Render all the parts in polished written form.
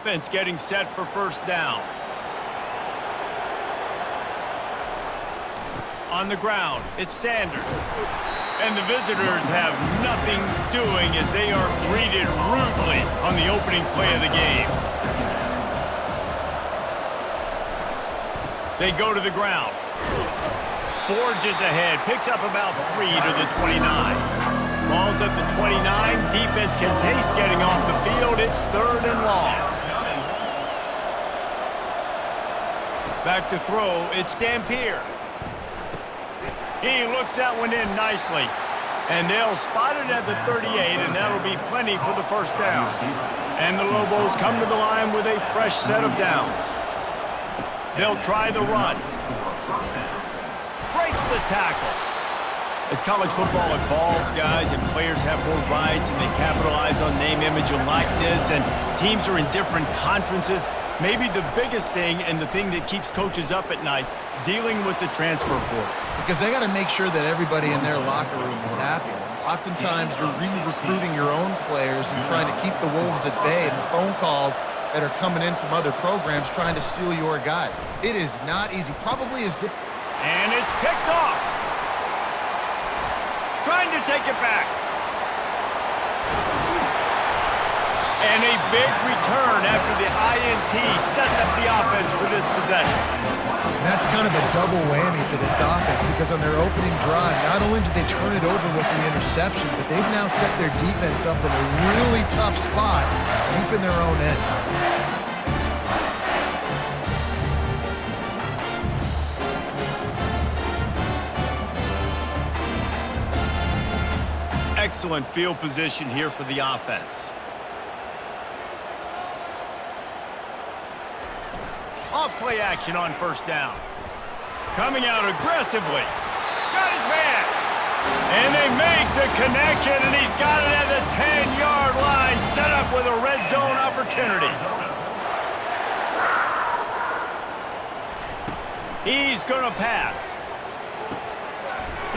offense getting set for first down. On the ground, it's Sanders. And the visitors have nothing doing as they are greeted rudely on the opening play of the game. They go to the ground. Forges ahead, picks up about 3 to the 29. Ball's at the 29. Defense can taste getting off the field. It's 3rd and long. Back to throw, it's Dampier. He looks that one in nicely. And they'll spot it at the 38, and that'll be plenty for the first down. And the Lobos come to the line with a fresh set of downs. They'll try the run. Breaks the tackle. As college football evolves, guys, and players have more rights and they capitalize on name, image, and likeness, and teams are in different conferences, maybe the biggest thing and the thing that keeps coaches up at night, dealing with the transfer portal. Because they got to make sure that everybody in their locker room is happy. Oftentimes, you're re-recruiting your own players and trying to keep the Wolves at bay, and the phone calls that are coming in from other programs trying to steal your guys. It is not easy. Probably is. And it's picked off. Trying to take it back. And a big return after the INT sets up the offense for this possession. And that's kind of a double whammy for this offense because on their opening drive, not only did they turn it over with the interception, but they've now set their defense up in a really tough spot deep in their own end. Excellent field position here for the offense. Off-play action on first down. Coming out aggressively. Got his man. And they make the connection, and he's got it at the 10-yard line, set up with a red zone opportunity. He's going to pass.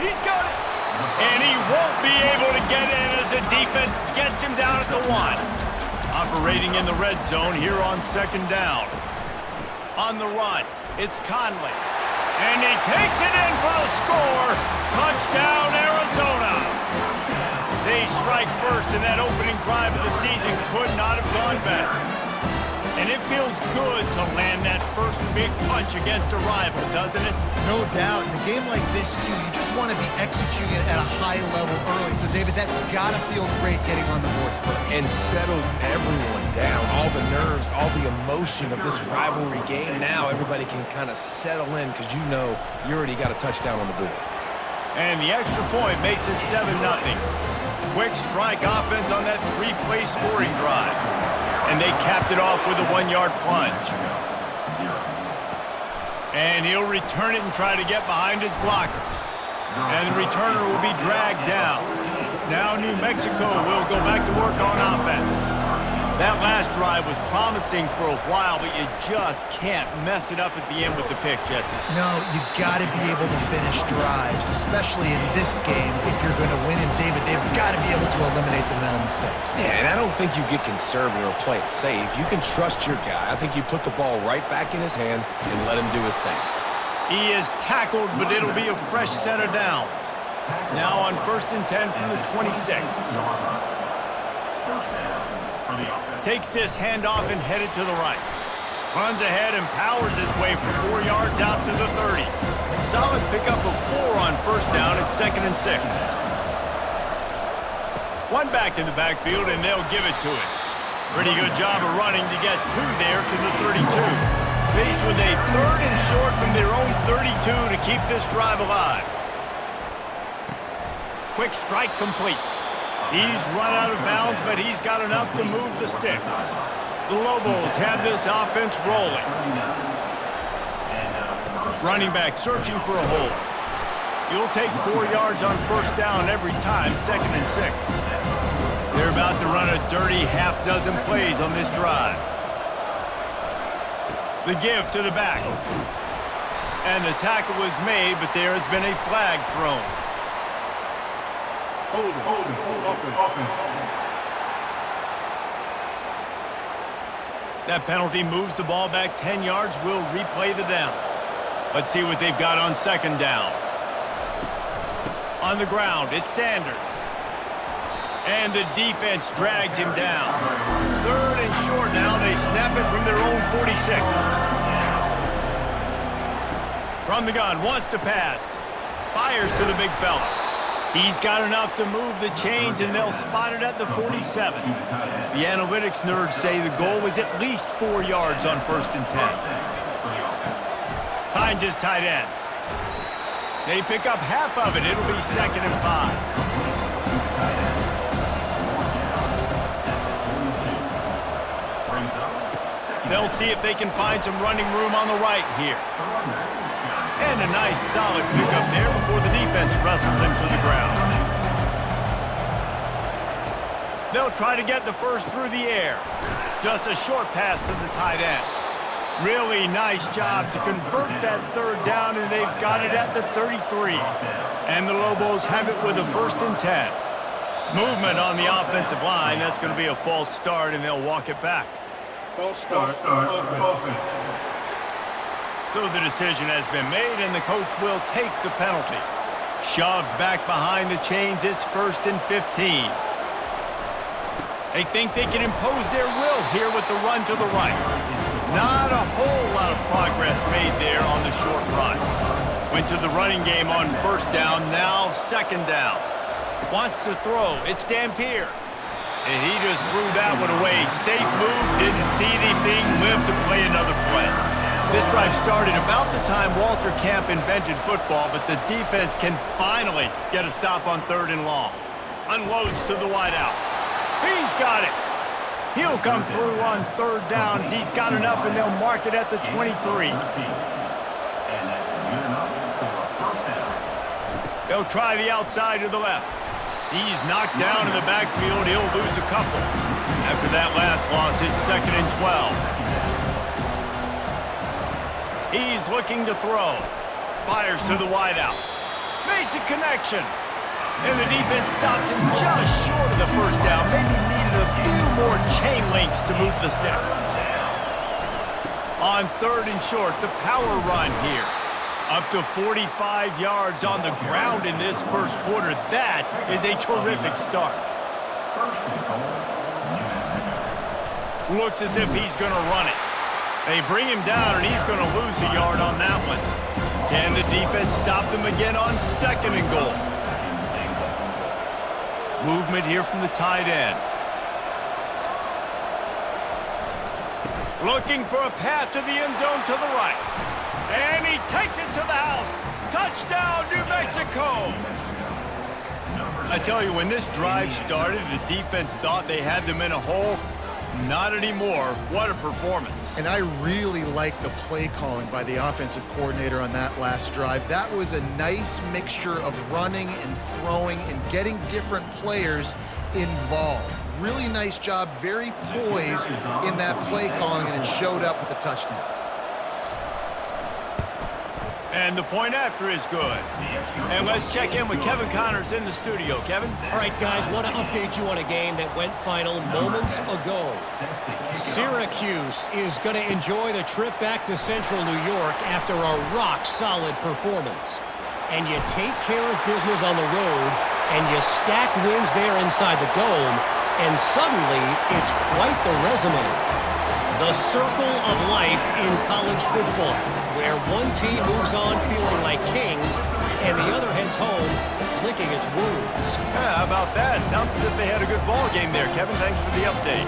He's got it. And he won't be able to get in as the defense gets him down at the 1. Operating in the red zone here on second down. On the run, it's Conley. And he takes it in for the score. Touchdown, Arizona. They strike first, and that opening drive of the season could not have gone better. And it feels good to land that first big punch against a rival, doesn't it? No doubt. In a game like this, too, you just want to be executing at a high level early. So, David, that's got to feel great getting on the board first. And settles everyone down. All the nerves, all the emotion of this rivalry game. Now everybody can kind of settle in because you know you already got a touchdown on the board. And the extra point makes it 7-0. Quick strike offense on that 3-play scoring drive. And they capped it off with a 1-yard plunge. And he'll return it and try to get behind his blockers. And the returner will be dragged down. Now New Mexico will go back to work on offense. That last drive was promising for a while, but you just can't mess it up at the end with the pick, Jesse. No, you got to be able to finish drives, especially in this game if you're going to win. And, David, they've got to be able to eliminate the mental mistakes. Yeah, and I don't think you get conservative or play it safe. You can trust your guy. I think you put the ball right back in his hands and let him do his thing. He is tackled, but it'll be a fresh set of downs. Now on 1st and 10 from the 26. Takes this handoff and headed to the right. Runs ahead and powers his way for 4 yards out to the 30. Solid pickup of 4 on first down at 2nd and 6. One back in the backfield, and they'll give it to him. Pretty good job of running to get 2 there to the 32. Faced with a 3rd and short from their own 32 to keep this drive alive. Quick strike complete. He's run out of bounds, but he's got enough to move the sticks. The Lobos have this offense rolling. Running back searching for a hole. You'll take 4 yards on first down every time, 2nd and 6. They're about to run a dirty half-dozen plays on this drive. The give to the back. And the tackle was made, but there has been a flag thrown. Hold it, open. That penalty moves the ball back 10 yards. We'll replay the down. Let's see what they've got on second down. On the ground, it's Sanders. And the defense drags him down. Third and short now. They snap it from their own 46. From the gun, wants to pass. Fires to the big fella. He's got enough to move the chains, and they'll spot it at the 47. The analytics nerds say the goal was at least 4 yards on 1st and 10. Finds his tight end. They pick up half of it. It'll be 2nd and 5. They'll see if they can find some running room on the right here. And a nice solid pickup there before the defense wrestles him to the ground. They'll try to get the first through the air. Just a short pass to the tight end. Really nice job to convert that 3rd down, and they've got it at the 33. And the Lobos have it with a 1st and 10. Movement on the offensive line. That's going to be a false start, and they'll walk it back. False start. Offense. So the decision has been made, and the coach will take the penalty. Shoves back behind the chains. It's 1st and 15. They think they can impose their will here with the run to the right. Not a whole lot of progress made there on the short run. Went to the running game on 1st down, now 2nd down. Wants to throw. It's Dampier. And he just threw that one away. Safe move, didn't see anything, lived to play another play. This drive started about the time Walter Camp invented football, but the defense can finally get a stop on 3rd and long. Unloads to the wideout. He's got it. He'll come through on 3rd downs. He's got enough, and they'll mark it at the 23. They'll try the outside to the left. He's knocked down in the backfield. He'll lose a couple. After that last loss, it's 2nd and 12. He's looking to throw. Fires to the wideout. Makes a connection. And the defense stops him just short of the 1st down. Maybe needed a few more chain links to move the sticks. On 3rd and short, the power run here. Up to 45 yards on the ground in this 1st quarter. That is a terrific start. Looks as if he's going to run it. They bring him down, and he's going to lose a yard on that one. Can the defense stop them again on 2nd and goal? Movement here from the tight end. Looking for a path to the end zone to the right. And he takes it to the house. Touchdown, New Mexico! I tell you, when this drive started, the defense thought they had them in a hole. Not anymore. What a performance. And I really like the play calling by the offensive coordinator on that last drive. That was a nice mixture of running and throwing and getting different players involved. Really nice job, very poised in that play calling, and it showed up with a touchdown. And the point after is good. And let's check in with Kevin Connors in the studio. Kevin? All right, guys, want to update you on a game that went final moments ago. Syracuse is going to enjoy the trip back to Central New York after a rock-solid performance. And you take care of business on the road, and you stack wins there inside the Dome, and suddenly it's quite the resume. The circle of life in college football, where one team moves on feeling like kings, and the other heads home licking its wounds. Yeah, how about that? Sounds as if they had a good ball game there, Kevin. Thanks for the update.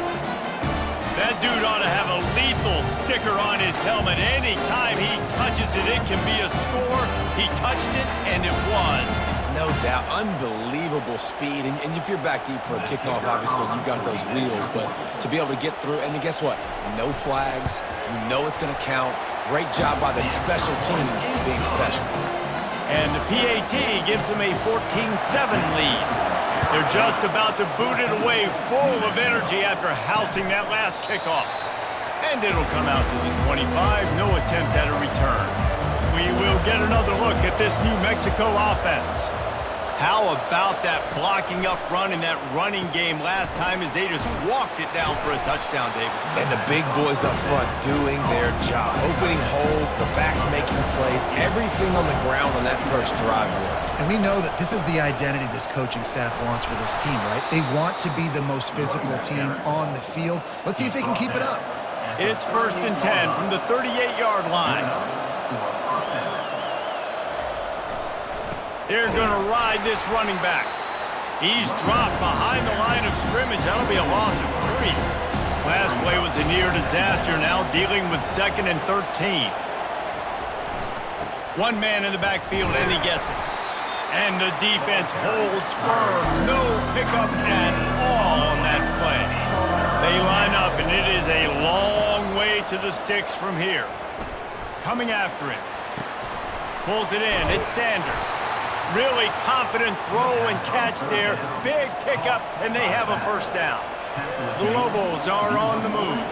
That dude ought to have a lethal sticker on his helmet. Anytime he touches it, it can be a score. He touched it, and it was. No doubt. Unbelievable speed. And if you're back deep for a kickoff, obviously, you've got those wheels. But to be able to get through, and then guess what? No flags. You know it's going to count. Great job by the special teams being special. And the PAT gives them a 14-7 lead. They're just about to boot it away full of energy after housing that last kickoff. And it'll come out to the 25. No attempt at a return. We will get another look at this New Mexico offense. How about that blocking up front and that running game last time as they just walked it down for a touchdown, David? And the big boys up front doing their job. Opening holes, the backs making plays, everything on the ground on that first drive work. And we know that this is the identity this coaching staff wants for this team, right? They want to be the most physical team on the field. Let's see if they can keep it up. It's 1st and 10 from the 38-yard line. They're going to ride this running back. He's dropped behind the line of scrimmage. That'll be a loss of 3. Last play was a near disaster, now dealing with 2nd and 13. One man in the backfield, and he gets it. And the defense holds firm. No pickup at all on that play. They line up, and it is a long way to the sticks from here. Coming after him. Pulls it in. It's Sanders. Really confident throw and catch there. Big pickup, and they have a first down. The Lobos are on the move.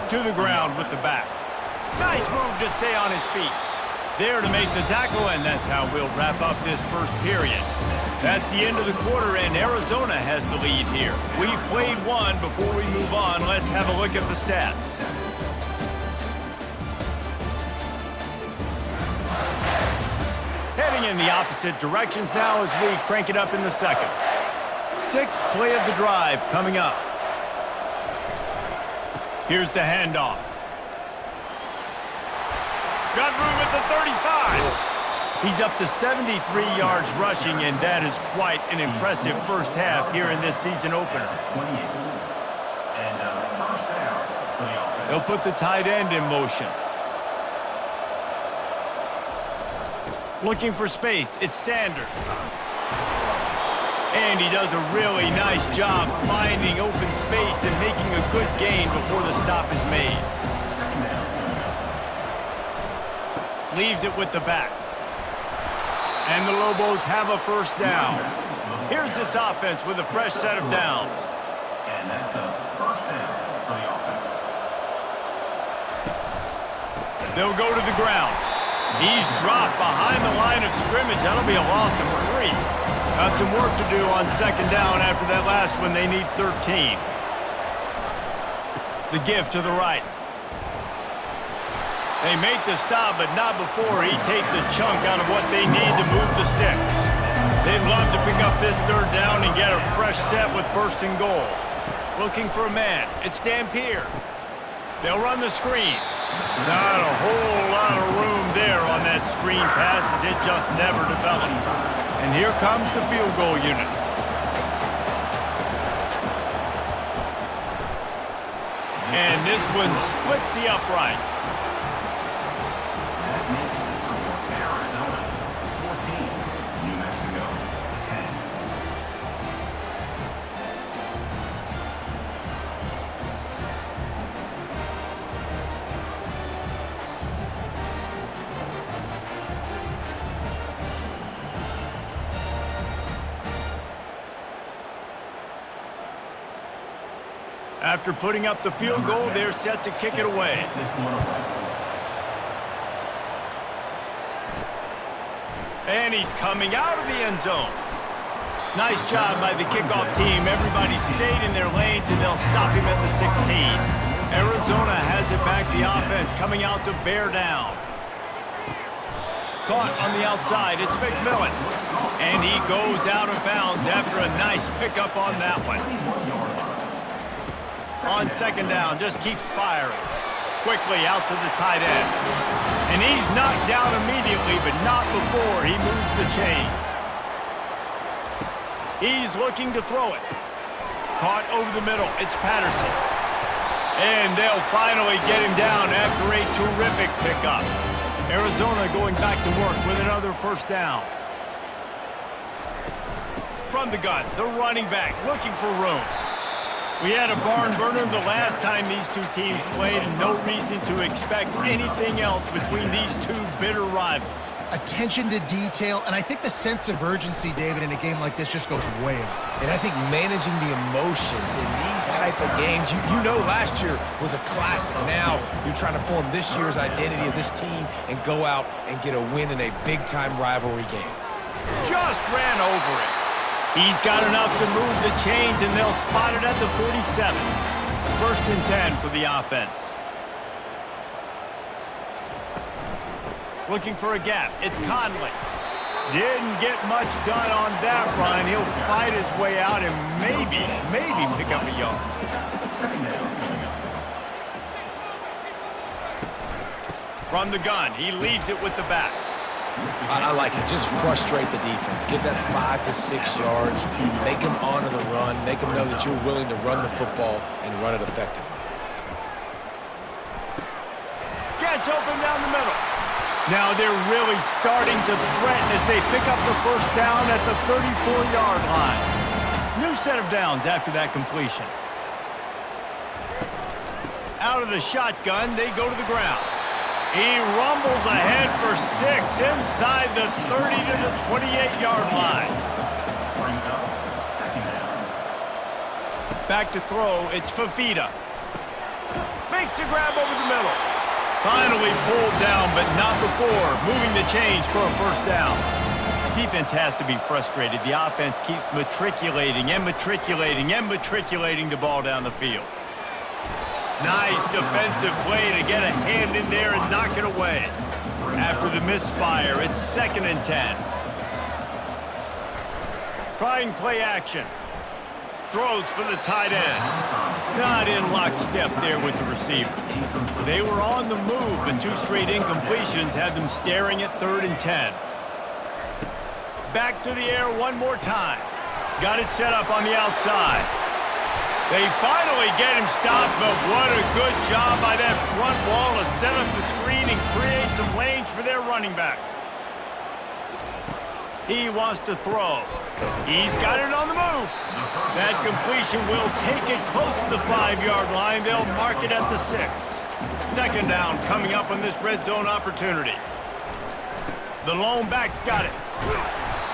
To the ground with the back. Nice move to stay on his feet. There to make the tackle, and that's how we'll wrap up this first period. That's the end of the quarter, and Arizona has the lead here. We've played one. Before we move on, let's have a look at the stats. Heading in the opposite directions now as we crank it up in the second. 6th play of the drive coming up. Here's the handoff. Got room at the 35. He's up to 73 yards rushing, and that is quite an impressive first half here in this season opener. They'll put the tight end in motion. Looking for space, it's Sanders. And he does a really nice job finding open space and making a good gain before the stop is made. Leaves it with the back. And the Lobos have a first down. Here's this offense with a fresh set of downs. And that's a first down for the offense. They'll go to the ground. He's dropped behind the line of scrimmage. That'll be a loss of 3. Got some work to do on 2nd down after that last one. They need 13. The give to the right. They make the stop, but not before he takes a chunk out of what they need to move the sticks. They'd love to pick up this 3rd down and get a fresh set with 1st and goal. Looking for a man. It's Dampier. They'll run the screen. Not a whole lot of room there on that screen pass as it just never developed. And here comes the field goal unit. And this one splits the uprights. That makes the score Arizona 14, New Mexico 10. After putting up the field goal, they're set to kick it away. And he's coming out of the end zone. Nice job by the kickoff team. Everybody stayed in their lanes, and they'll stop him at the 16. Arizona has it back, the offense coming out to bear down. Caught on the outside, it's McMillan. And he goes out of bounds after a nice pickup on that one. On 2nd down, just keeps firing. Quickly out to the tight end. And he's knocked down immediately, but not before he moves the chains. He's looking to throw it. Caught over the middle, it's Patterson. And they'll finally get him down after a terrific pickup. Arizona going back to work with another first down. From the gun, the running back looking for room. We had a barn burner the last time these two teams played, and no reason to expect anything else between these two bitter rivals. Attention to detail, and I think the sense of urgency, David, in a game like this just goes way up. And I think managing the emotions in these type of games, you know last year was a classic. Now you're trying to form this year's identity of this team and go out and get a win in a big-time rivalry game. Just ran over it. He's got enough to move the chains, and they'll spot it at the 47. 1st and 10 for the offense. Looking for a gap. It's Conley. Didn't get much done on that run. He'll fight his way out and maybe pick up a yard. From the gun, he leaves it with the back. I like it. Just frustrate the defense. Get that 5 to 6 yards. Make them honor the run. Make them know that you're willing to run the football and run it effectively. Gets open down the middle. Now they're really starting to threaten as they pick up the 1st down at the 34-yard line. New set of downs after that completion. Out of the shotgun, they go to the ground. He rumbles ahead for 6 inside the 30 to the 28-yard line. Back to throw, it's Fafita. Makes the grab over the middle. Finally pulled down, but not before moving the chains for a 1st down. Defense has to be frustrated. The offense keeps matriculating the ball down the field. Nice defensive play to get a hand in there and knock it away. After the misfire, it's 2nd and 10. Trying play action. Throws for the tight end. Not in lockstep there with the receiver. They were on the move, but 2 straight incompletions had them staring at 3rd and 10. Back to the air one more time. Got it set up on the outside. They finally get him stopped, but what a good job by that front wall to set up the screen and create some lanes for their running back. He wants to throw. He's got it on the move. That completion will take it close to the 5-yard line. They'll mark it at the 6. 2nd down coming up on this red zone opportunity. The lone back's got it.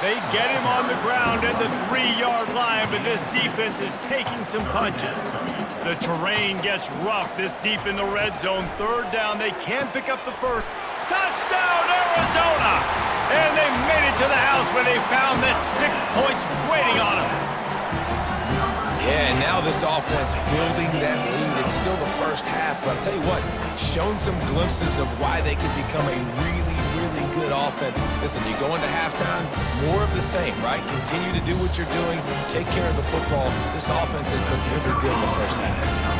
They get him on the ground at the 3-yard line, but this defense is taking some punches. The terrain gets rough this deep in the red zone. 3rd down, they can pick up the 1st. Touchdown, Arizona! And they made it to the house where they found that 6 points waiting on them. Yeah, and now this offense building that lead. It's still the 1st half, but I'll tell you what, shown some glimpses of why they could become a really good offense. Listen, you go into halftime, more of the same, right? Continue to do what you're doing, take care of the football. This offense has looked really good in the 1st half.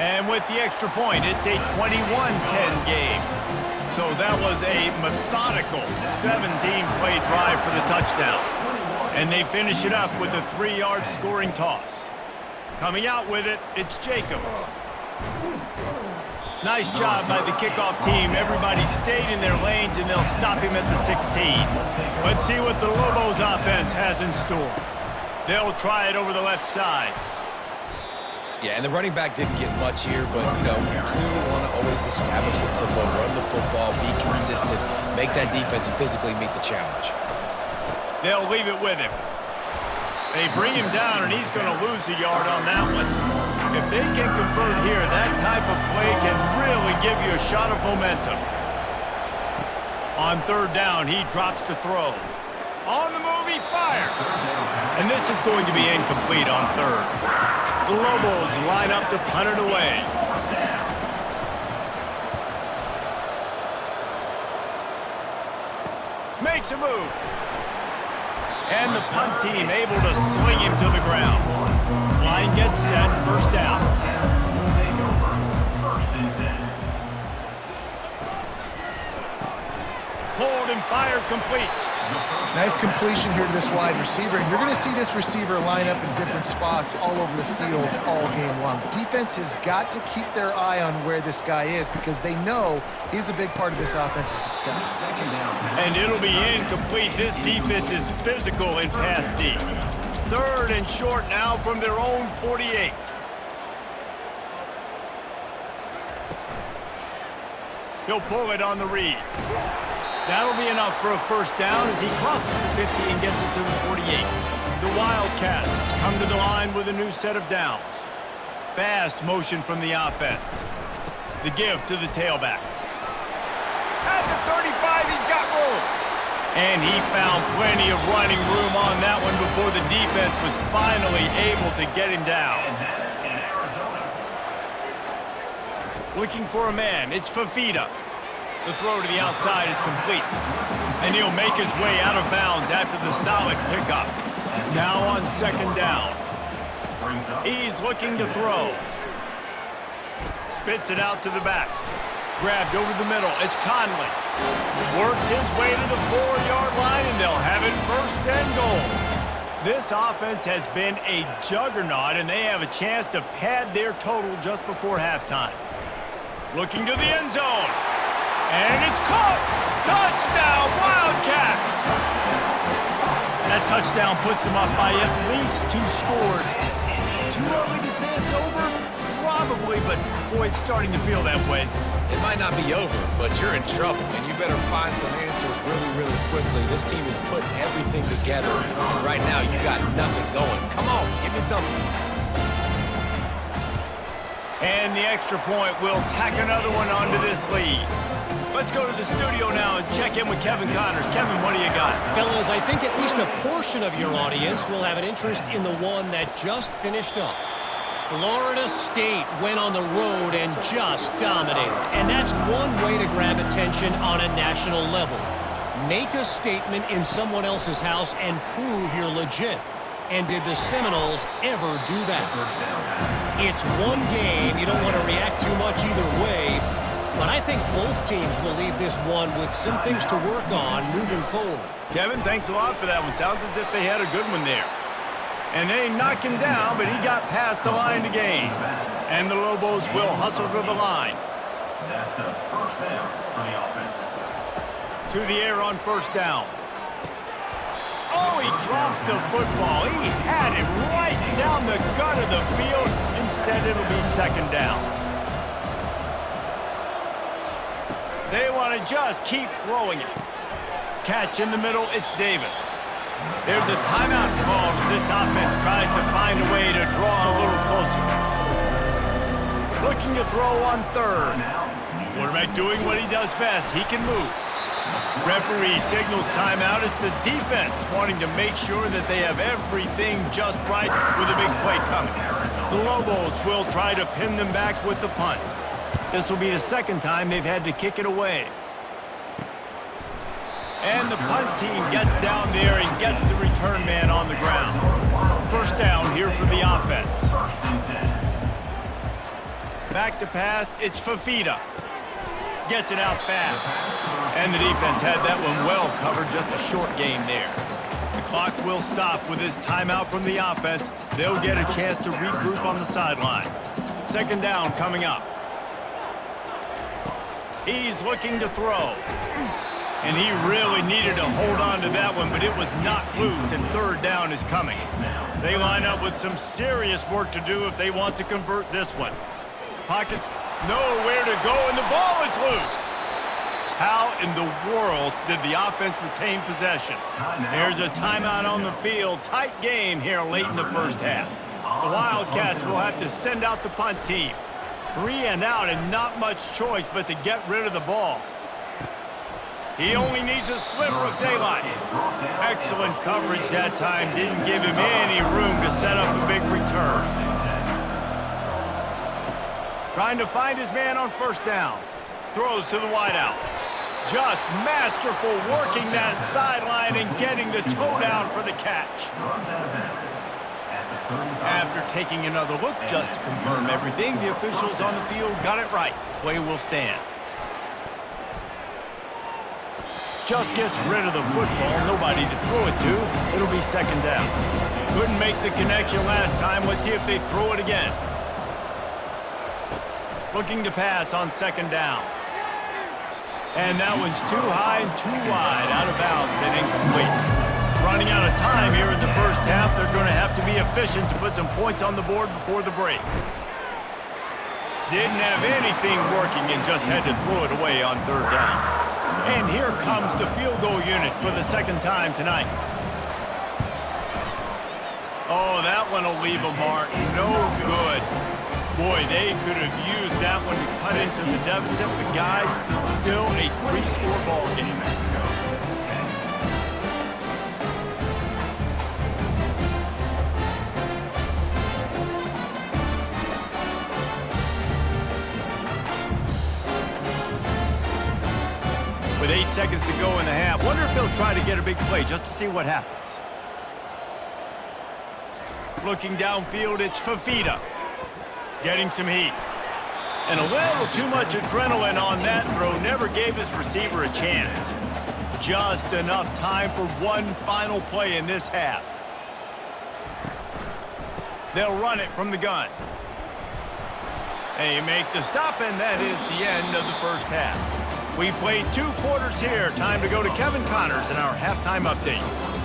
And with the extra point, it's a 21-10 game. So that was a methodical 17-play drive for the touchdown. And they finish it up with a 3-yard scoring toss. Coming out with it, it's Jacobs. Nice job by the kickoff team. Everybody stayed in their lanes, and they'll stop him at the 16. Let's see what the Lobos offense has in store. They'll try it over the left side. Yeah, and the running back didn't get much here, but, you know, you clearly want to always establish the tempo, run the football, be consistent, make that defense physically meet the challenge. They'll leave it with him. They bring him down, and he's going to lose a yard on that one. If they can convert here, that type of play can really give you a shot of momentum. On 3rd down, he drops to throw. On the move, he fires. And this is going to be incomplete on 3rd. The Lobos line up to punt it away. Makes a move. And the punt team able to swing him to the ground. Line gets set, 1st down. Pulled and fired complete. Nice completion here to this wide receiver, and you're going to see this receiver line up in different spots all over the field all game long. Defense has got to keep their eye on where this guy is because they know he's a big part of this offense's success. And it'll be incomplete. This defense is physical in pass D. 3rd and short now from their own 48. He'll pull it on the read. That'll be enough for a first down as he crosses the 50 and gets it to the 48. The Wildcats come to the line with a new set of downs. Fast motion from the offense. The give to the tailback. At the 35, he's got room. And he found plenty of running room on that one before the defense was finally able to get him down. Looking for a man, it's Fafita. The throw to the outside is complete. And he'll make his way out of bounds after the solid pickup. Now on 2nd down. He's looking to throw. Spits it out to the back. Grabbed over the middle. It's Conley. Works his way to the 4-yard line, and they'll have it 1st and goal. This offense has been a juggernaut, and they have a chance to pad their total just before halftime. Looking to the end zone. And it's caught! Touchdown, Wildcats! That touchdown puts them up by at least 2 scores. Too early to say it's over? Probably, but boy, it's starting to feel that way. It might not be over, but you're in trouble, and you better find some answers really, really quickly. This team is putting everything together, and right now you got nothing going. Come on, give me something. And the extra point will tack another one onto this lead. Let's go to the studio now and check in with Kevin Connors. Kevin, what do you got? Fellas, I think at least a portion of your audience will have an interest in the one that just finished up. Florida State went on the road and just dominated. And that's one way to grab attention on a national level. Make a statement in someone else's house and prove you're legit. And did the Seminoles ever do that? It's one game. You don't want to react too much either way. But I think both teams will leave this one with some things to work on moving forward. Kevin, thanks a lot for that one. Sounds as if they had a good one there. And they knocked him down, but he got past the line to gain. And the Lobos will hustle to the line. That's a 1st down for the offense. To the air on 1st down. Oh, he drops the football. He had it right down the gut of the field. Instead, it'll be 2nd down. They want to just keep throwing it. Catch in the middle, it's Davis. There's a timeout called as this offense tries to find a way to draw a little closer. Looking to throw on 3rd. Quarterback doing what he does best. He can move. Referee signals timeout. It's the defense wanting to make sure that they have everything just right with a big play coming. The Lobos will try to pin them back with the punt. This will be the 2nd time they've had to kick it away. And the punt team gets down there and gets the return man on the ground. 1st down here for the offense. Back to pass, it's Fafita. Gets it out fast. And the defense had that one well covered, just a short game there. The clock will stop with this timeout from the offense. They'll get a chance to regroup on the sideline. 2nd down coming up. He's looking to throw. And he really needed to hold on to that one, but it was not loose, and 3rd down is coming. They line up with some serious work to do if they want to convert this one. Pockets nowhere to go, and the ball is loose. How in the world did the offense retain possession? There's a timeout on the field. Tight game here late in the 1st half. The Wildcats will have to send out the punt team. 3 and out and not much choice but to get rid of the ball. He only needs a sliver of daylight. Excellent coverage that time. Didn't give him any room to set up a big return. Trying to find his man on 1st down. Throws to the wideout. Just masterful working that sideline and getting the toe down for the catch. After taking another look just to confirm everything, the officials on the field got it right. Play will stand. just gets rid of the football, nobody to throw it to. It'll be second down. Couldn't make the connection last time. Let's see if they throw it again. Looking to pass on second down. And that one's too high and too wide, out of bounds and incomplete. Running out of time here in the first half. They're going to have to be efficient to put some points on the board before the break. Didn't have anything working and just had to throw it away on third down. And here comes the field goal unit for the second time tonight. Oh, that one will leave a mark. No good. Boy, they could have used that one to cut into the deficit, but guys, still a 3-score ball game. With 8 seconds to go in the half, wonder if they'll try to get a big play just to see what happens. Looking downfield, it's Fafita. Getting some heat. And a little too much adrenaline on that throw. Never gave his receiver a chance. Just enough time for one final play in this half. They'll run it from the gun. They make the stop, and that is the end of the first half. We played 2 quarters here. Time to go to Kevin Connors in our halftime update.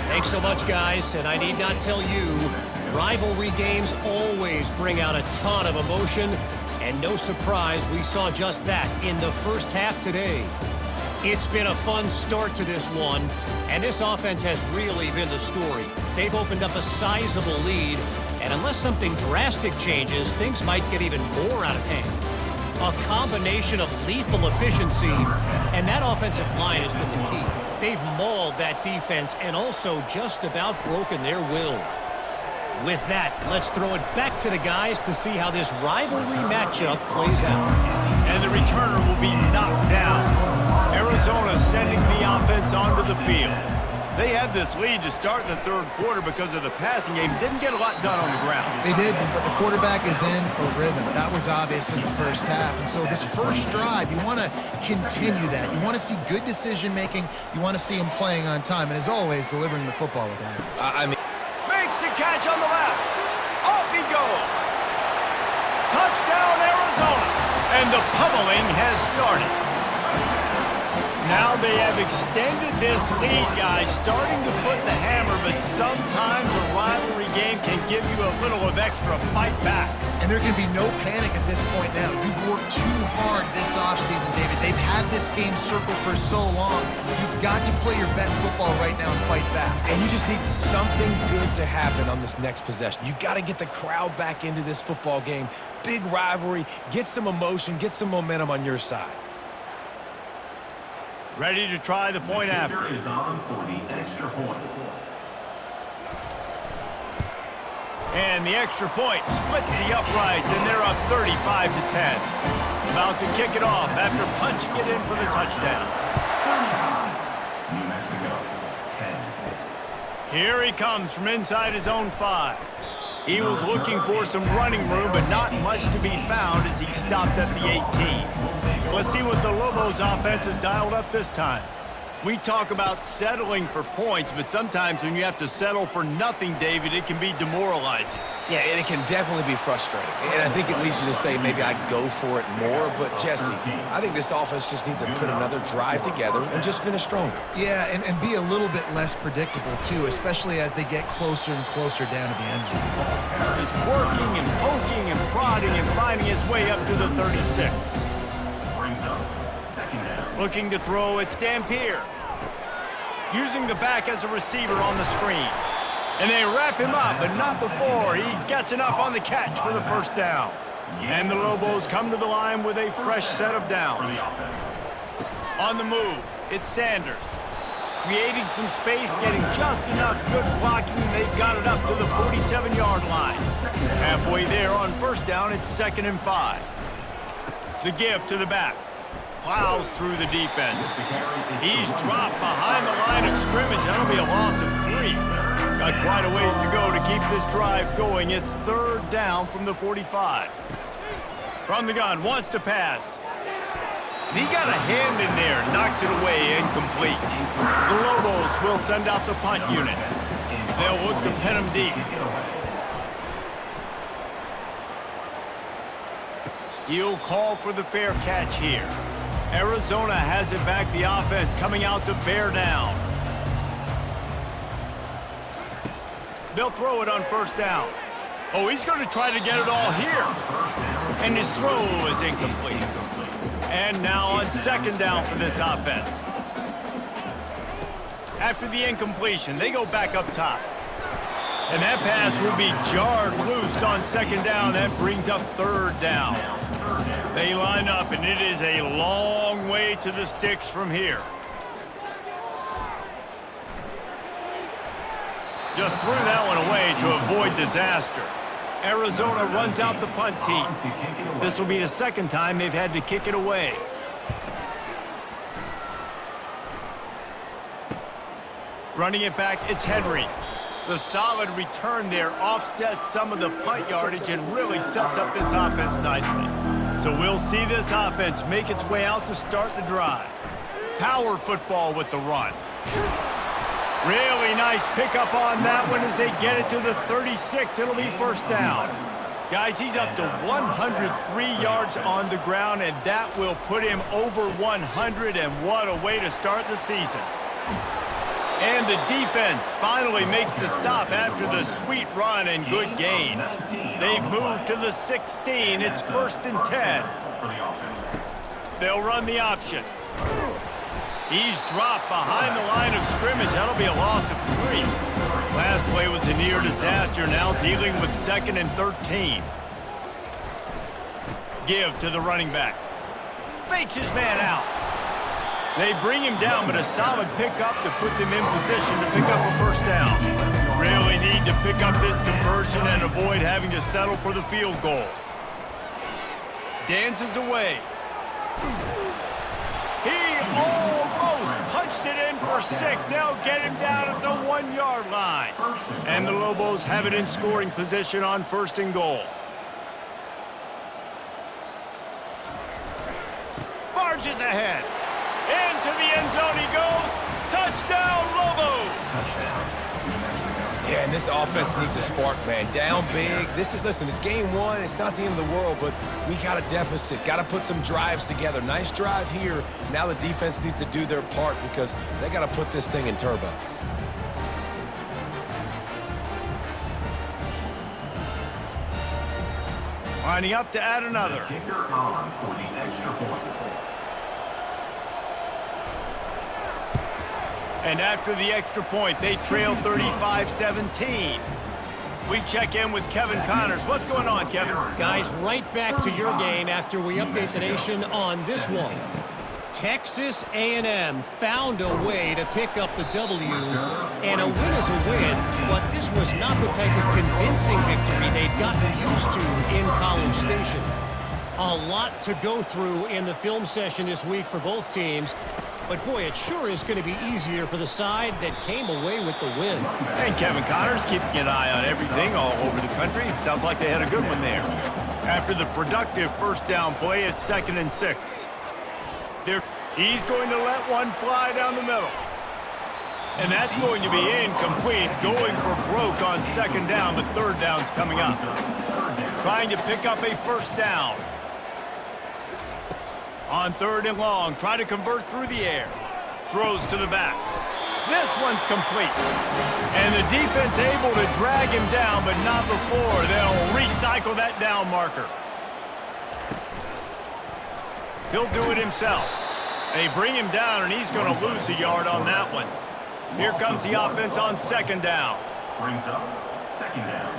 Thanks so much, guys, and I need not tell you, rivalry games always bring out a ton of emotion, and no surprise we saw just that in the first half today. It's been a fun start to this one, and this offense has really been the story. They've opened up a sizable lead, and unless something drastic changes, things might get even more out of hand. A combination of lethal efficiency, and that offensive line has been the key. They've mauled that defense and also just about broken their will. With that, let's throw it back to the guys to see how this rivalry matchup plays out. And the returner will be knocked down. Arizona sending the offense onto the field. They had this lead to start the third quarter because of the passing game. Didn't get a lot done on the ground. They did, but the quarterback is in a rhythm. That was obvious in the first half. And so this first drive, you want to continue that. You want to see good decision-making. You want to see him playing on time. And as always, delivering the football with accuracy. Makes the catch on the left. Off he goes. Touchdown, Arizona. And the pummeling has started. Now they have extended this lead, guys, starting to put the hammer, but sometimes a rivalry game can give you a little of extra fight back. And there can be no panic at this point now. You've worked too hard this offseason, David. They've had this game circled for so long. You've got to play your best football right now and fight back. And you just need something good to happen on this next possession. You got to get the crowd back into this football game. Big rivalry. Get some emotion. Get some momentum on your side. Ready to try the point after. Is on for the extra point. And the extra point splits the uprights, and they're up 35-10. About to kick it off after punching it in for the touchdown. New Mexico, 10. Here he comes from inside his own 5. He was looking for some running room, but not much to be found as he stopped at the 18. Let's see what the Lobos offense has dialed up this time. We talk about settling for points, but sometimes when you have to settle for nothing, David, it can be demoralizing. Yeah, and it can definitely be frustrating. And I think it leads you to say maybe I go for it more. But, Jesse, I think this offense just needs to put another drive together and just finish stronger. Yeah, and be a little bit less predictable, too, especially as they get closer and closer down to the end zone. He's working and poking and prodding and finding his way up to the 36. Brings up second down. Looking to throw, it's Dampier. Using the back as a receiver on the screen. And they wrap him up, but not before he gets enough on the catch for the first down. And the Lobos come to the line with a fresh set of downs. On the move, it's Sanders. Creating some space, getting just enough good blocking, and they've got it up to the 47-yard line. Halfway there on first down, it's 2nd and 5. The give to the back. Plows through the defense. He's dropped behind the line of scrimmage. That'll be a loss of 3. Got quite a ways to go to keep this drive going. It's 3rd down from the 45. From the gun, wants to pass. He got a hand in there, knocks it away, incomplete. The Lobos will send out the punt unit. They'll look to pin him deep. He'll call for the fair catch here. Arizona has it back, the offense coming out to bear down. They'll throw it on first down. Oh, he's going to try to get it all here. And his throw is incomplete. And now on second down for this offense. After the incompletion, they go back up top. And that pass will be jarred loose on second down. That brings up third down. They line up, and it is a long way to the sticks from here. Just threw that one away to avoid disaster. Arizona runs out the punt team. This will be the second time they've had to kick it away. Running it back, it's Henry. The solid return there offsets some of the punt yardage and really sets up this offense nicely. So we'll see this offense make its way out to start the drive. Power football with the run. Really nice pickup on that one as they get it to the 36. It'll be first down. Guys, he's up to 103 yards on the ground, and that will put him over 100, and what a way to start the season. And the defense finally makes the stop after the sweet run and good gain. They've moved to the 16. It's 1st and 10. They'll run the option. He's dropped behind the line of scrimmage. That'll be a loss of 3. Last play was a near disaster. Now dealing with 2nd and 13. Give to the running back. Fakes his man out. They bring him down, but a solid pickup to put them in position to pick up a first down. Really need to pick up this conversion and avoid having to settle for the field goal. Dances away. He almost punched it in for 6. They'll get him down at the 1-yard line. And the Lobos have it in scoring position on 1st and goal. Barges ahead. Into the end zone he goes. Touchdown, Lobos! Yeah, and this offense needs a spark, man. Down big. Listen, it's game 1. It's not the end of the world, but we got a deficit. Got to put some drives together. Nice drive here. Now the defense needs to do their part because they got to put this thing in turbo. Lining up to add another. Kicker on for the extra point. And after the extra point, they trail 35-17. We check in with Kevin Connors. What's going on, Kevin? Guys, right back to your game after we update the nation on this one. Texas A&M found a way to pick up the W, and a win is a win, but this was not the type of convincing victory they've gotten used to in College Station. A lot to go through in the film session this week for both teams. But, boy, it sure is going to be easier for the side that came away with the win. And Kevin Connors keeping an eye on everything all over the country. Sounds like they had a good one there. After the productive first down play, it's 2nd and 6. He's going to let one fly down the middle. And that's going to be incomplete, going for broke on 2nd down, but 3rd down's coming up. Trying to pick up a first down. On 3rd and long, try to convert through the air. Throws to the back. This one's complete. And the defense able to drag him down, but not before. They'll recycle that down marker. He'll do it himself. They bring him down, and he's going to lose a yard on that one. Here comes the offense on 2nd down. Brings up 2nd down.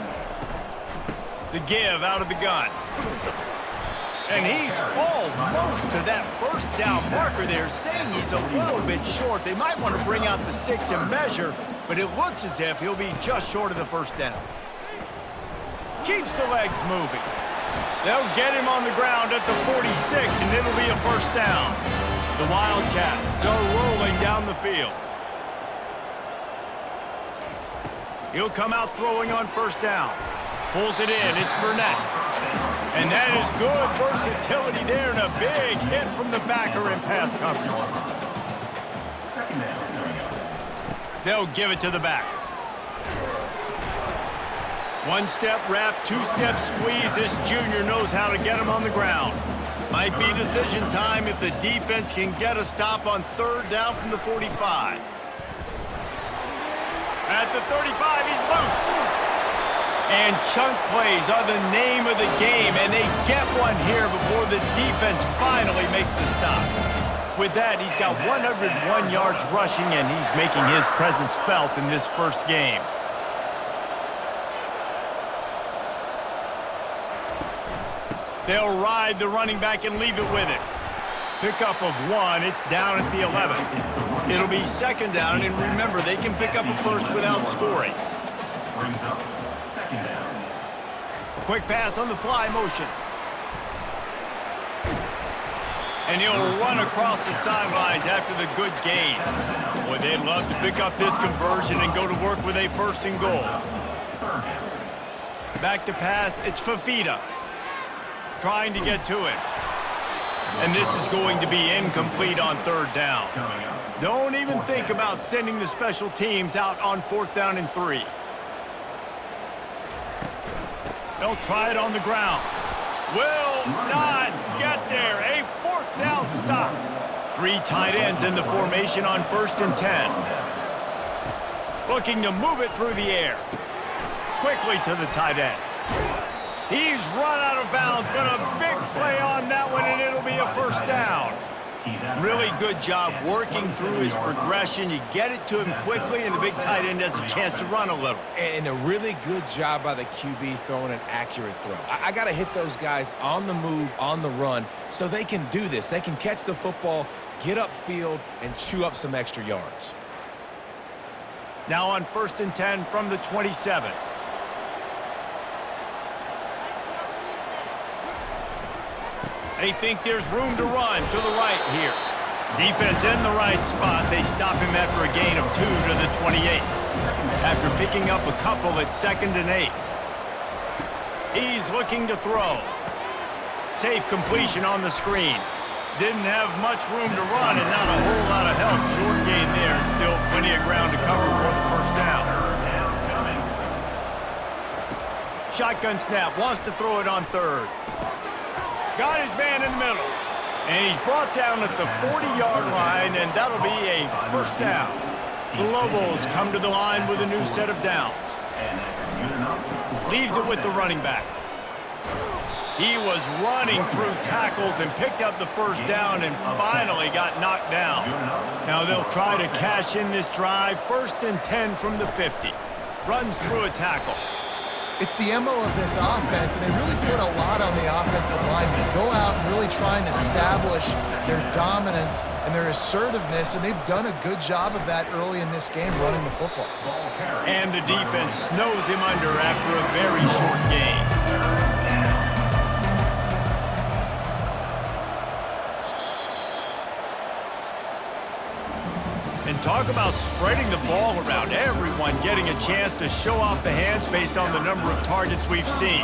The give out of the gun. And he's almost to that first down marker there, saying he's a little bit short. They might want to bring out the sticks and measure, but it looks as if he'll be just short of the first down. Keeps the legs moving. They'll get him on the ground at the 46, and it'll be a first down. The Wildcats are rolling down the field. He'll come out throwing on first down. Pulls it in. It's Burnett. And that is good versatility there and a big hit from the backer in pass coverage. Second down coming up. They'll give it to the back. One-step wrap, two-step squeeze. This junior knows how to get him on the ground. Might be decision time if the defense can get a stop on third down from the 45. At the 35, he's loose. And chunk plays are the name of the game, and they get one here before the defense finally makes the stop. With that, he's got 101 yards rushing, and he's making his presence felt in this first game. They'll ride the running back and leave it with it. Pickup of 1, it's down at the 11. It'll be second down, and remember, they can pick up a first without scoring. Brings up second down. Quick pass on the fly motion. And he'll run across the sidelines after the good gain. Boy, they'd love to pick up this conversion and go to work with a first and goal. Back to pass, it's Fafita. Trying to get to him. And this is going to be incomplete on third down. Don't even think about sending the special teams out on 4th down and 3. They'll try it on the ground. Will not get there. A 4th down stop. 3 tight ends in the formation on 1st and 10. Looking to move it through the air. Quickly to the tight end. He's run out of bounds, but a big play on that one, and it'll be a first down. Really good job working through his progression. You get it to him quickly, and the big tight end has a chance to run a little. And a really good job by the QB throwing an accurate throw. I got to hit those guys on the move, on the run, so they can do this. They can catch the football, get upfield, and chew up some extra yards. Now on 1st and 10 from the 27. They think there's room to run to the right here. Defense in the right spot. They stop him after a gain of 2 to the 28. After picking up a couple at 2nd and 8. He's looking to throw. Safe completion on the screen. Didn't have much room to run and not a whole lot of help. Short gain there and still plenty of ground to cover for the first down. Shotgun snap. Wants to throw it on 3rd. Got his man in the middle. And he's brought down at the 40-yard line, and that'll be a first down. The Lobos come to the line with a new set of downs. Leaves it with the running back. He was running through tackles and picked up the first down and finally got knocked down. Now they'll try to cash in this drive. 1st and 10 from the 50. Runs through a tackle. It's the MO of this offense, and they really put a lot on the offensive line to go out and really try and establish their dominance and their assertiveness, and they've done a good job of that early in this game, running the football. And the defense snows him under after a very short gain. And talk about spreading the ball around. Everyone getting a chance to show off the hands based on the number of targets we've seen.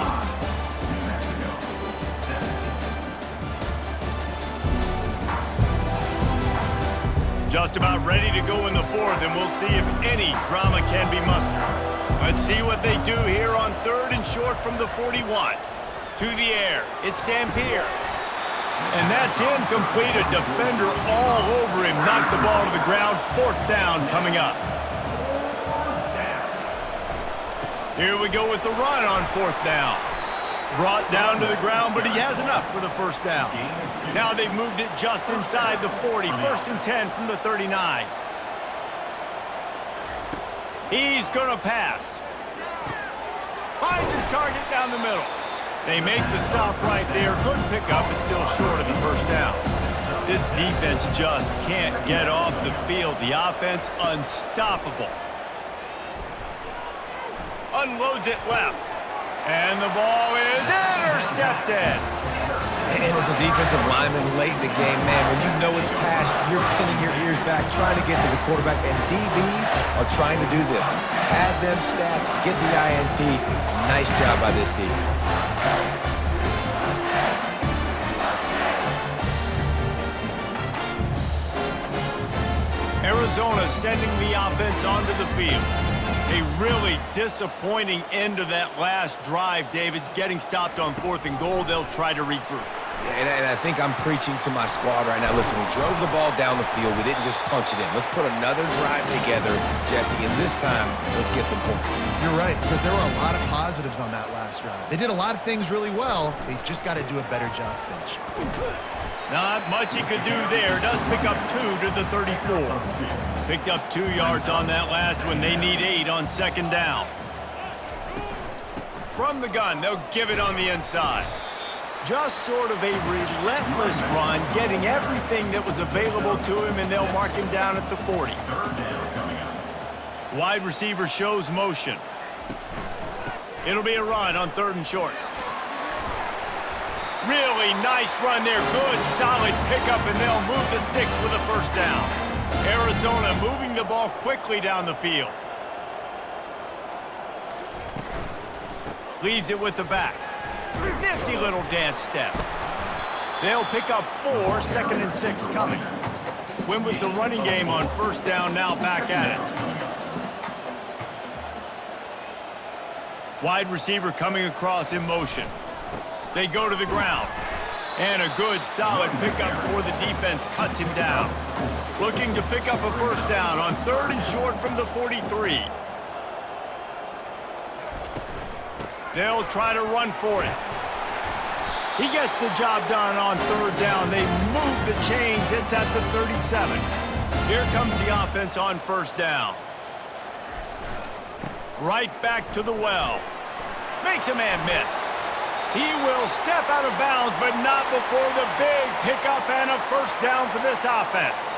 Just about ready to go in the 4th, and we'll see if any drama can be mustered. Let's see what they do here on 3rd and short from the 41. To the air, it's Dampier. And that's incomplete. A defender all over him. Knocked the ball to the ground. 4th down coming up. Here we go with the run on 4th down. Brought down to the ground, but he has enough for the first down. Now they've moved it just inside the 40. 1st and 10 from the 39. He's going to pass. Finds his target down the middle. They make the stop right there. Good pickup, but still short of the first down. This defense just can't get off the field. The offense unstoppable. Unloads it left. And the ball is intercepted. And as a defensive lineman late in the game, man, when you know it's past, you're pinning your ears back, trying to get to the quarterback, and DBs are trying to do this. Pad them stats, get the INT. Nice job by this team. Arizona sending the offense onto the field. A really disappointing end to that last drive, David. Getting stopped on 4th and goal, they'll try to regroup. And I think I'm preaching to my squad right now. Listen, we drove the ball down the field. We didn't just punch it in. Let's put another drive together, Jesse, and this time, let's get some points. You're right, because there were a lot of positives on that last drive. They did a lot of things really well. They just got to do a better job finishing. Not much he could do there. Does pick up 2 to the 34. Picked up 2 yards on that last one. They need 8 on 2nd down. From the gun, they'll give it on the inside. Just sort of a relentless run, getting everything that was available to him, and they'll mark him down at the 40. Wide receiver shows motion. It'll be a run on 3rd and short. Really nice run there. Good, solid pickup, and they'll move the sticks with a 1st down. Arizona moving the ball quickly down the field. Leaves it with the back. Nifty little dance step. They'll pick up 4, 2nd and 6 coming. Win with the running game on 1st down, now back at it. Wide receiver coming across in motion. They go to the ground. And a good, solid pickup before the defense cuts him down. Looking to pick up a 1st down on 3rd and short from the 43. They'll try to run for it. He gets the job done on 3rd down. They move the chains. It's at the 37. Here comes the offense on 1st down. Right back to the well. Makes a man miss. He will step out of bounds, but not before the big pickup and a 1st down for this offense.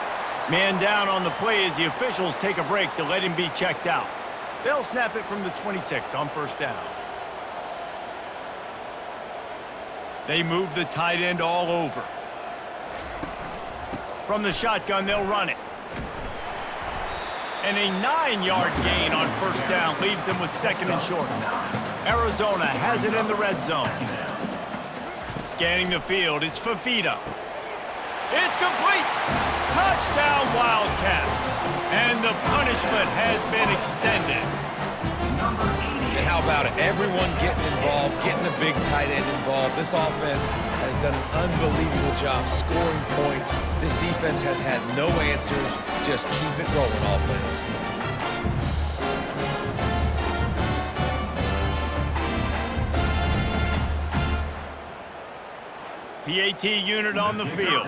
Man down on the play as the officials take a break to let him be checked out. They'll snap it from the 26 on 1st down. They move the tight end all over. From the shotgun, they'll run it. And a 9-yard gain on 1st down leaves them with 2nd and short. Arizona has it in the red zone. Scanning the field, it's Fafita. It's complete! Touchdown, Wildcats! And the punishment has been extended. And how about it? Everyone getting involved, getting the big tight end involved. This offense has done an unbelievable job scoring points. This defense has had no answers. Just keep it rolling, offense. PAT unit on the field.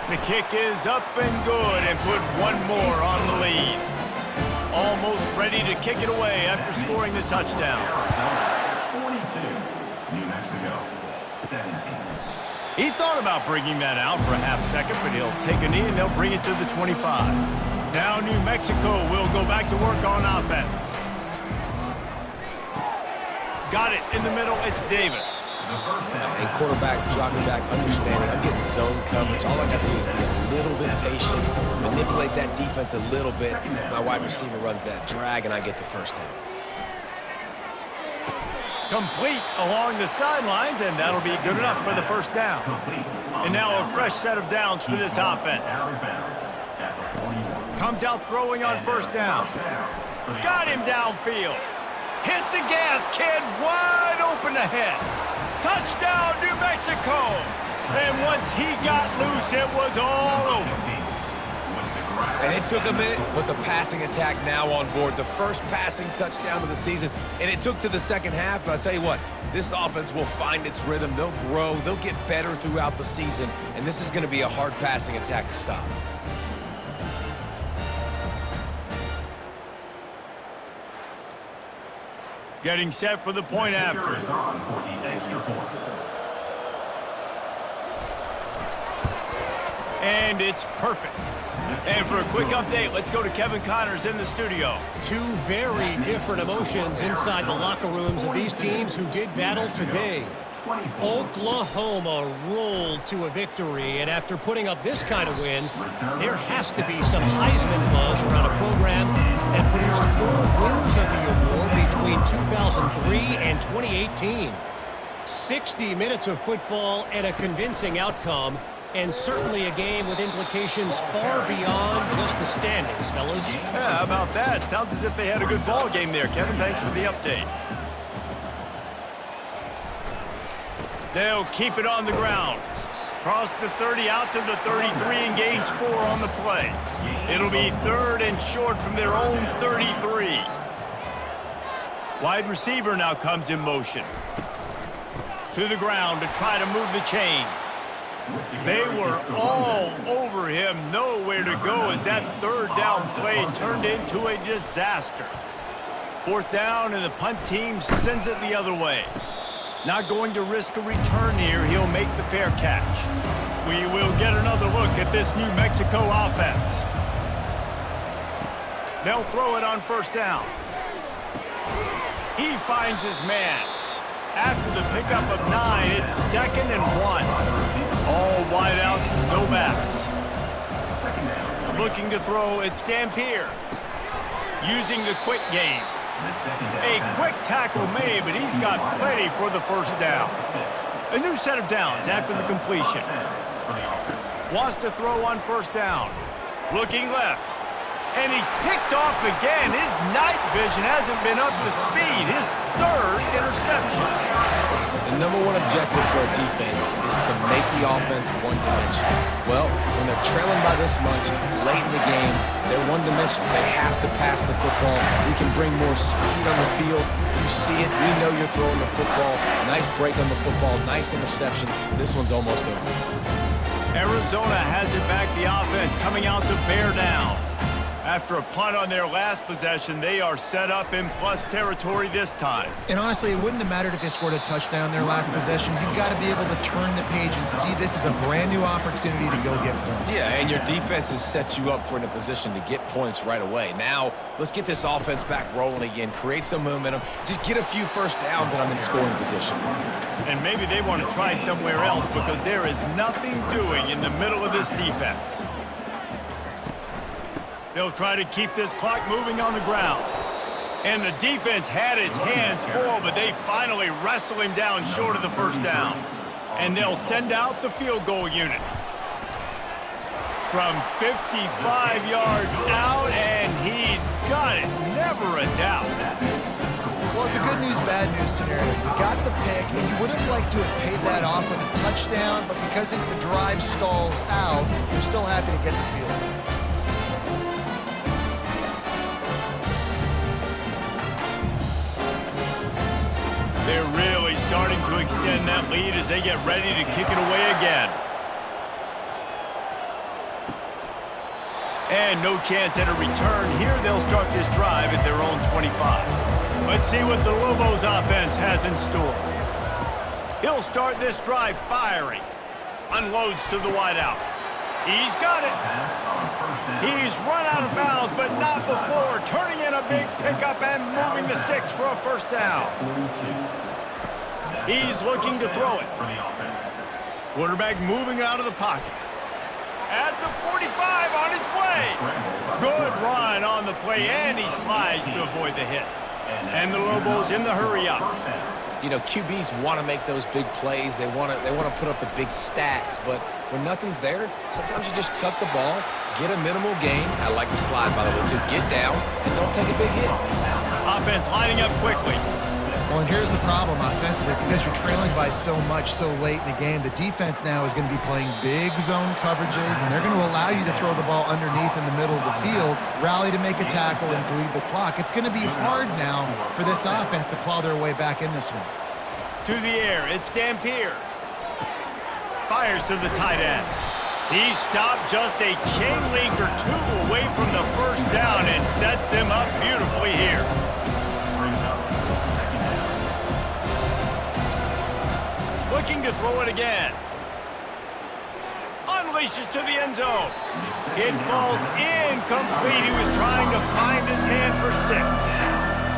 The kick is up and good and put 1 more on the lead. Almost ready to kick it away after scoring the touchdown. 42, New Mexico, 17. He thought about bringing that out for a half second, but he'll take a knee and they'll bring it to the 25. Now New Mexico will go back to work on offense. Got it in the middle, it's Davis. And quarterback, dropping back, understanding, I'm getting zone coverage. All I got to do is be a little bit patient, manipulate that defense a little bit. My wide receiver runs that drag, and I get the 1st down. Complete along the sidelines, and that'll be good enough for the 1st down. And now a fresh set of downs for this offense. Comes out throwing on 1st down. Got him downfield. Hit the gas, kid, wide open ahead. Touchdown, New Mexico! And once he got loose, it was all over. And it took a minute, but the passing attack now on board. The first passing touchdown of the season, and it took to the 2nd half, but I'll tell you what, this offense will find its rhythm. They'll grow. They'll get better throughout the season, and this is going to be a hard passing attack to stop. Getting set for the point after. And it's perfect. And for a quick update, let's go to Kevin Connors in the studio. 2 very different emotions inside the locker rooms of these teams who did battle today. Oklahoma rolled to a victory, and after putting up this kind of win, there has to be some Heisman buzz around a program that produced 4 winners of the award between 2003 and 2018. 60 minutes of football and a convincing outcome, and certainly a game with implications far beyond just the standings, fellas. Yeah, how about that? Sounds as if they had a good ball game there, Kevin. Thanks for the update. They'll keep it on the ground. Cross the 30 out to the 33 and gains 4 on the play. It'll be 3rd and short from their own 33. Wide receiver now comes in motion. To the ground to try to move the chains. They were all over him, nowhere to go as that 3rd down play turned into a disaster. 4th down and the punt team sends it the other way. Not going to risk a return here. He'll make the fair catch. We will get another look at this New Mexico offense. They'll throw it on 1st down. He finds his man. After the pickup of 9, it's 2nd and 1. All wideouts, no backs. Looking to throw, it's Dampier. Using the quick game. A quick tackle made, but he's got plenty for the 1st down. A new set of downs after the completion. Wants to throw on 1st down. Looking left. And he's picked off again. His night vision hasn't been up to speed. His 3rd interception. The number 1 objective for a defense is to make the offense one-dimensional. Well, when they're trailing by this much late in the game, they're one-dimensional. They have to pass the football. We can bring more speed on the field. You see it. We know you're throwing the football. Nice break on the football. Nice interception. This one's almost over. Arizona has it back. The offense coming out to bear down. After a punt on their last possession, they are set up in plus territory this time. And honestly, it wouldn't have mattered if they scored a touchdown their last possession. You've got to be able to turn the page and see this as a brand new opportunity to go get points. Yeah, and your defense has set you up for in a position to get points right away. Now, let's get this offense back rolling again, create some momentum, just get a few 1st downs, and I'm in scoring position. And maybe they want to try somewhere else because there is nothing doing in the middle of this defense. They'll try to keep this clock moving on the ground. And the defense had its hands full, but they finally wrestle him down short of the 1st down. And they'll send out the field goal unit. From 55 yards out, and he's got it. Never a doubt. Well, it's a good news, bad news scenario. You got the pick, and you would have liked to have paid that off with a touchdown, but because the drive stalls out, you're still happy to get the field goal. They're really starting to extend that lead as they get ready to kick it away again. And no chance at a return here. They'll start this drive at their own 25. Let's see what the Lobos offense has in store. He'll start this drive firing. Unloads to the wideout. He's got it. He's run out of bounds, but not before. Turning in a big pickup and moving the sticks for a 1st down. He's looking to throw it. Quarterback moving out of the pocket. At the 45 on his way. Good run on the play, and he slides to avoid the hit. And the Lobos in the hurry up. You know, QBs want to make those big plays. They want to put up the big stats, but when nothing's there, sometimes you just tuck the ball, get a minimal gain. I like the slide, by the way, too. Get down and don't take a big hit. Offense lining up quickly. Well, and here's the problem offensively. Because you're trailing by so much so late in the game, the defense now is going to be playing big zone coverages, and they're going to allow you to throw the ball underneath in the middle of the field, rally to make a tackle, and bleed the clock. It's going to be hard now for this offense to claw their way back in this one. To the air, it's Dampier. Fires to the tight end. He stopped just a chain link or 2 away from the 1st down and sets them up beautifully here. Looking to throw it again. Unleashes to the end zone. It falls incomplete. He was trying to find his man for 6.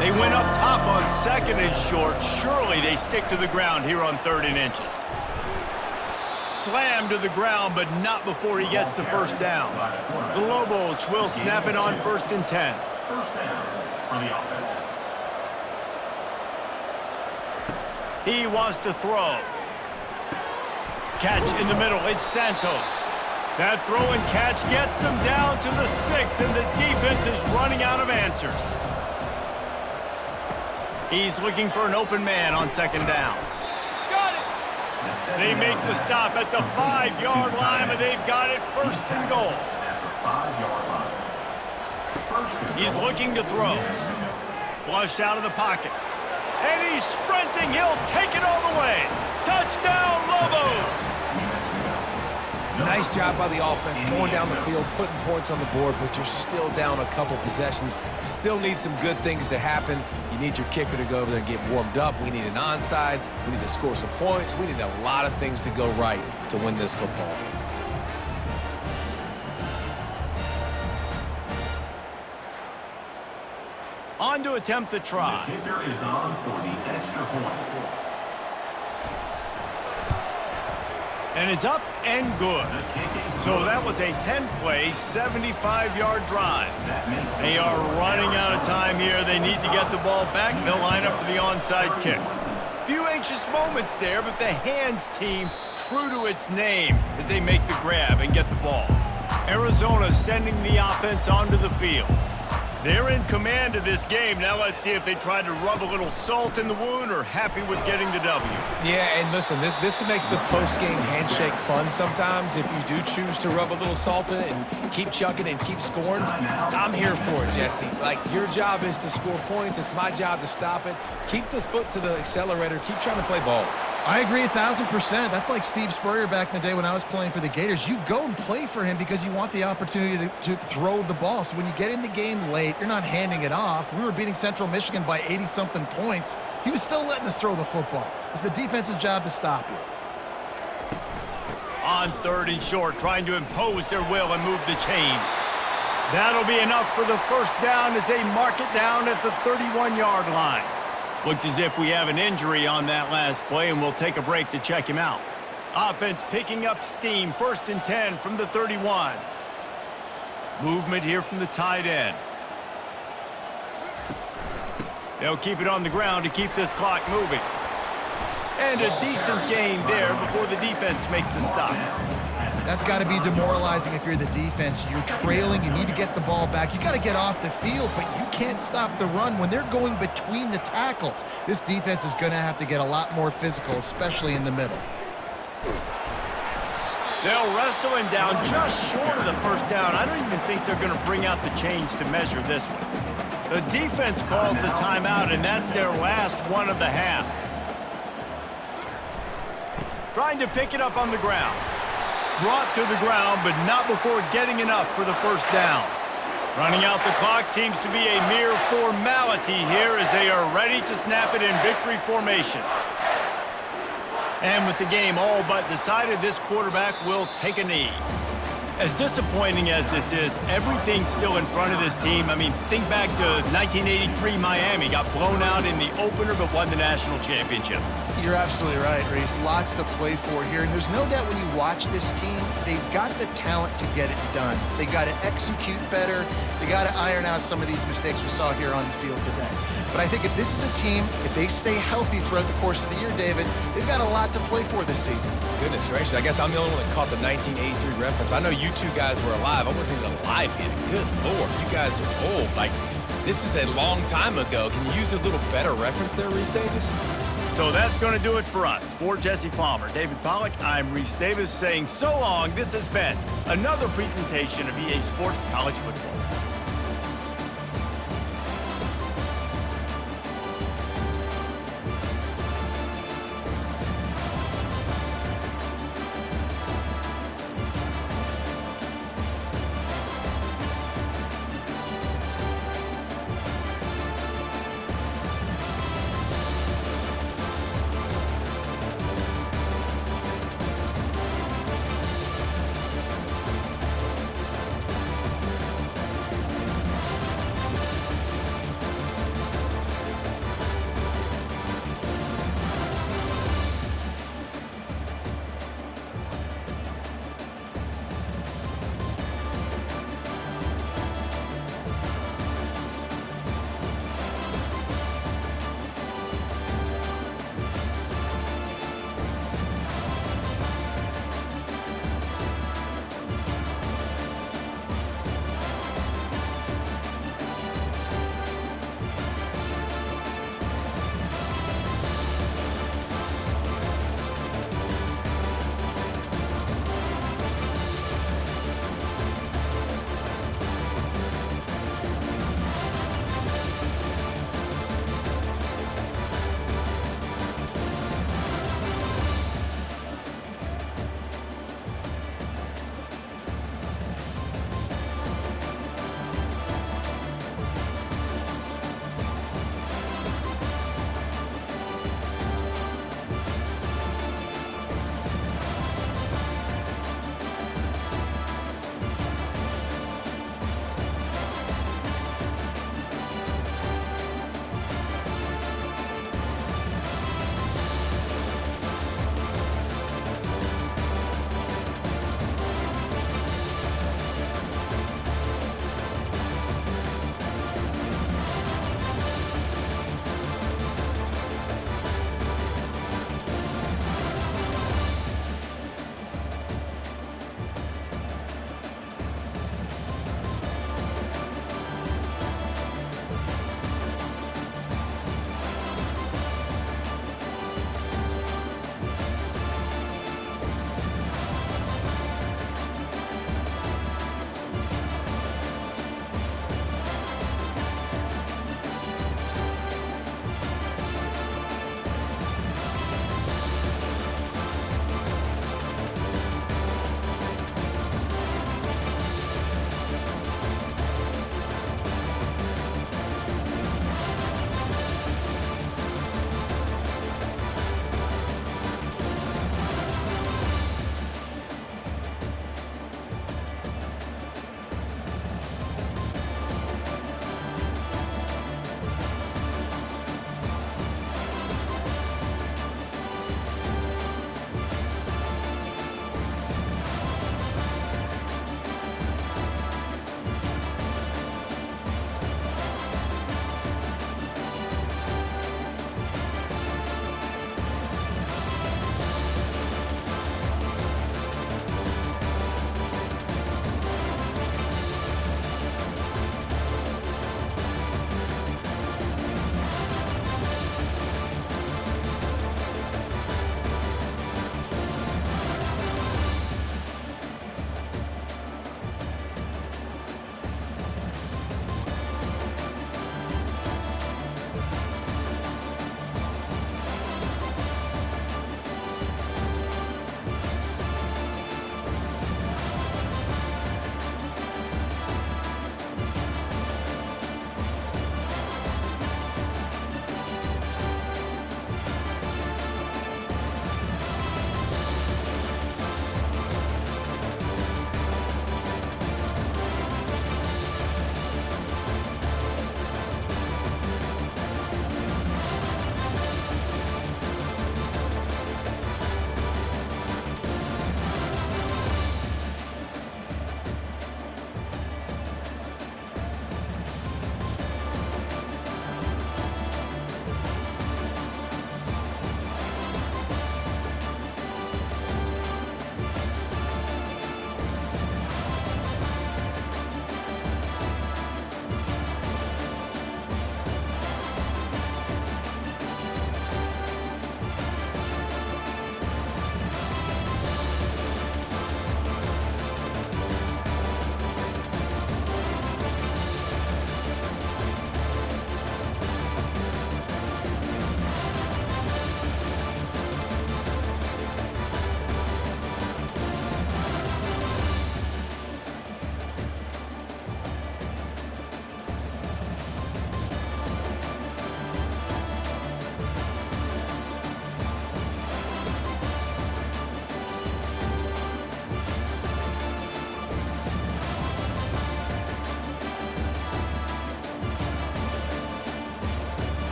They went up top on 2nd and short. Surely they stick to the ground here on 3rd and inches. Slammed to the ground, but not before he gets the 1st down. The Lobos will snap it on 1st and 10. 1st down for the offense. He wants to throw. Catch in the middle. It's Santos. That throw and catch gets them down to the 6, and the defense is running out of answers. He's looking for an open man on second down. Got it! They make the stop at the 5-yard line, and they've got it first and goal. He's looking to throw. Flushed out of the pocket. And he's sprinting. He'll take it all the way. Touchdown, Lobos! Nice job by the offense going down the field, putting points on the board, but you're still down a couple possessions. Still need some good things to happen. You need your kicker to go over there and get warmed up. We need an onside. We need to score some points. We need a lot of things to go right to win this football game. On to attempt the try. The kicker is on for the extra point. And it's up and good. So that was a 10-play, 75-yard drive. They are running out of time here. They need to get the ball back. They'll line up for the onside kick. Few anxious moments there, but the hands team true to its name as they make the grab and get the ball. Arizona sending the offense onto the field. They're in command of this game. Now let's see if they try to rub a little salt in the wound or happy with getting the W. Yeah, and listen, this makes the post-game handshake fun sometimes if you do choose to rub a little salt in it and keep chucking and keep scoring. I'm here for it, Jesse. Like, your job is to score points. It's my job to stop it. Keep the foot to the accelerator. Keep trying to play ball. I agree 1,000%. That's like Steve Spurrier back in the day when I was playing for the Gators. You go and play for him because you want the opportunity to throw the ball. So when you get in the game late, you're not handing it off. We were beating Central Michigan by 80-something points. He was still letting us throw the football. It's the defense's job to stop you. On 3rd and short, trying to impose their will and move the chains. That'll be enough for the first down as they mark it down at the 31-yard line. Looks as if we have an injury on that last play, and we'll take a break to check him out. Offense picking up steam, 1st and 10 from the 31. Movement here from the tight end. They'll keep it on the ground to keep this clock moving. And a decent gain there before the defense makes the stop. That's got to be demoralizing if you're the defense. You're trailing. You need to get the ball back. You got to get off the field, but you can't stop the run when they're going between the tackles. This defense is going to have to get a lot more physical, especially in the middle. They'll wrestle him down just short of the first down. I don't even think they're going to bring out the chains to measure this one. The defense calls the timeout, and that's their last one of the half. Trying to pick it up on the ground. Brought to the ground, but not before getting enough for the first down. Running out the clock seems to be a mere formality here as they are ready to snap it in victory formation. And with the game all but decided, this quarterback will take a knee. As disappointing as this is, everything's still in front of this team. I mean, think back to 1983 Miami. Got blown out in the opener but won the national championship. You're absolutely right, Reese. Lots to play for here. And there's no doubt when you watch this team, they've got the talent to get it done. They got to execute better. They got to iron out some of these mistakes we saw here on the field today. But I think if this is a team, if they stay healthy throughout the course of the year, David, they've got a lot to play for this season. Goodness gracious, I guess I'm the only one that caught the 1983 reference. I know you two guys were alive. I wasn't even alive yet. Good Lord, you guys are old. Like, this is a long time ago. Can you use a little better reference there, Reese Davis? So that's going to do it for us. For Jesse Palmer, David Pollack, I'm Reese Davis saying so long. This has been another presentation of EA Sports College Football.